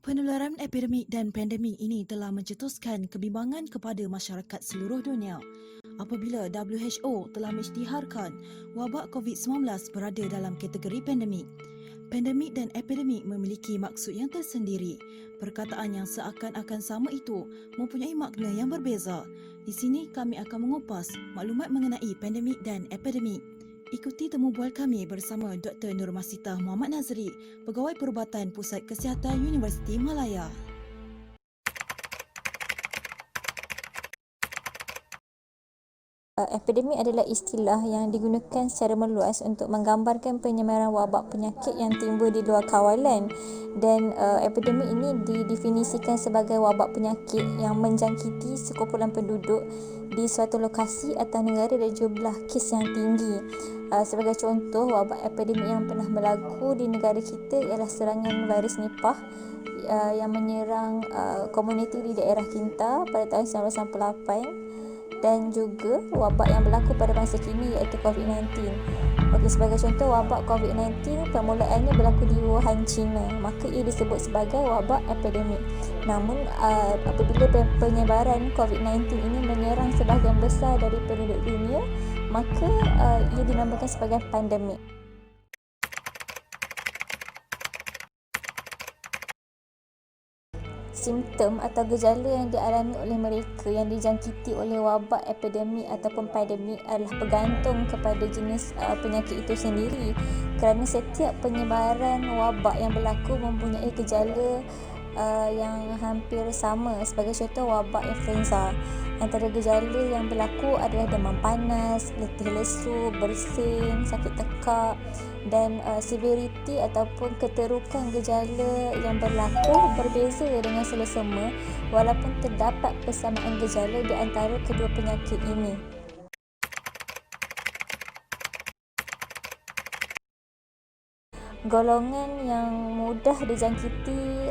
Penularan epidemik dan pandemik ini telah mencetuskan kebimbangan kepada masyarakat seluruh dunia apabila WHO telah mengisytiharkan wabak COVID-19 berada dalam kategori pandemik. Pandemik dan epidemik memiliki maksud yang tersendiri. Perkataan yang seakan-akan sama itu mempunyai makna yang berbeza. Di sini kami akan mengupas maklumat mengenai pandemik dan epidemik. Ikuti temu bual kami bersama Dr. Nurmasita Muhammad Nazri, Pegawai Perubatan Pusat Kesihatan Universiti Malaya. Epidemik adalah istilah yang digunakan secara meluas untuk menggambarkan penyebaran wabak penyakit yang timbul di luar kawalan, dan epidemik ini didefinisikan sebagai wabak penyakit yang menjangkiti sekumpulan penduduk di suatu lokasi atau negara dan jumlah kes yang tinggi. Sebagai contoh, wabak epidemik yang pernah berlaku di negara kita ialah serangan virus Nipah yang menyerang komuniti di daerah Kinta pada tahun 1998, dan juga wabak yang berlaku pada masa kini iaitu COVID-19. Okey, sebagai contoh, wabak COVID-19 permulaannya berlaku di Wuhan, China, maka ia disebut sebagai wabak epidemik. Namun apabila penyebaran COVID-19 ini menyerang sebahagian besar dari penduduk dunia, maka ia dinamakan sebagai pandemik. Simptom atau gejala yang dialami oleh mereka yang dijangkiti oleh wabak epidemik ataupun pandemik adalah bergantung kepada jenis penyakit itu sendiri, kerana setiap penyebaran wabak yang berlaku mempunyai gejala yang hampir sama. Sebagai contoh, wabak influenza, antara gejala yang berlaku adalah demam panas, letih lesu, bersin, sakit tekak, dan severiti ataupun keterukan gejala yang berlaku berbeza dengan selesema walaupun terdapat persamaan gejala di antara kedua penyakit ini. Golongan yang mudah dijangkiti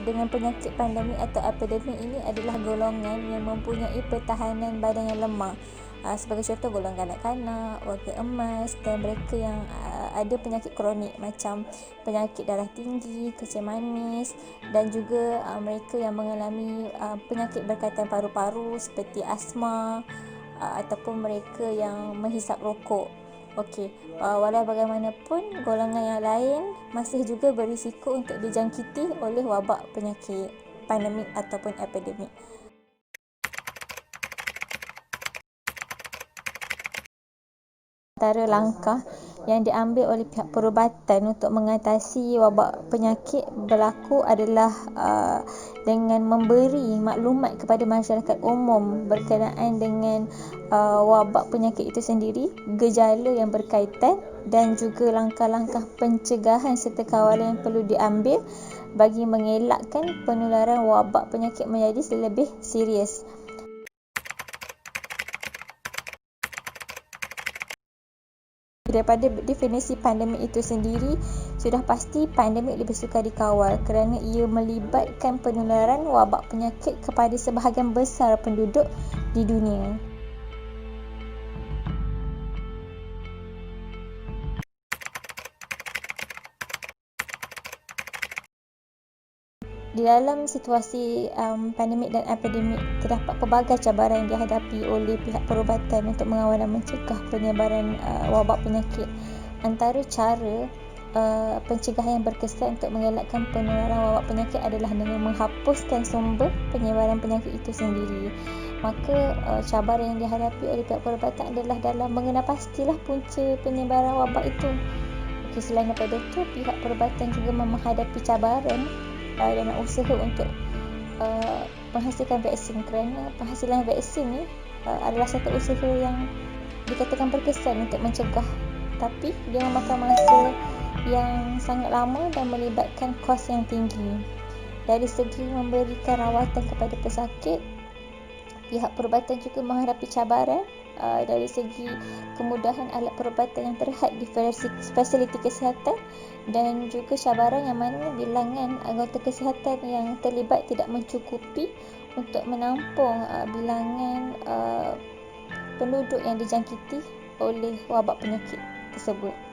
dengan penyakit pandemik atau epidemik ini adalah golongan yang mempunyai pertahanan badan yang lemah. Sebagai contoh, golongan kanak-kanak, warga emas, dan mereka yang ada penyakit kronik macam penyakit darah tinggi, kencing manis, dan juga mereka yang mengalami penyakit berkaitan paru-paru seperti asma, ataupun mereka yang menghisap rokok. Okey, walau bagaimanapun, golongan yang lain masih juga berisiko untuk dijangkiti oleh wabak penyakit pandemik ataupun epidemik. Antara langkah yang diambil oleh pihak perubatan untuk mengatasi wabak penyakit berlaku adalah dengan memberi maklumat kepada masyarakat umum berkenaan dengan wabak penyakit itu sendiri, gejala yang berkaitan, dan juga langkah-langkah pencegahan serta kawalan yang perlu diambil bagi mengelakkan penularan wabak penyakit menjadi lebih serius. Daripada definisi pandemik itu sendiri, sudah pasti pandemik lebih sukar dikawal kerana ia melibatkan penularan wabak penyakit kepada sebahagian besar penduduk di dunia. Di dalam situasi pandemik dan epidemik, terdapat pelbagai cabaran yang dihadapi oleh pihak perubatan untuk mengawal dan mencegah penyebaran wabak penyakit. Antara cara pencegahan yang berkesan untuk mengelakkan penularan wabak penyakit adalah dengan menghapuskan sumber penyebaran penyakit itu sendiri. Maka cabaran yang dihadapi oleh pihak perubatan adalah dalam mengenal pastilah punca penyebaran wabak itu. Okey, selain daripada itu, pihak perubatan juga menghadapi cabaran dalam usaha untuk menghasilkan vaksin, kerana penghasilan vaksin ni adalah satu usaha yang dikatakan berkesan untuk mencegah, tapi dia memakan masa yang sangat lama dan melibatkan kos yang tinggi. Dari segi memberikan rawatan kepada pesakit, pihak perubatan juga menghadapi cabaran dari segi kemudahan alat perubatan yang terhad di fasiliti kesihatan, dan juga cabaran yang mana bilangan anggota kesihatan yang terlibat tidak mencukupi untuk menampung bilangan penduduk yang dijangkiti oleh wabak penyakit tersebut.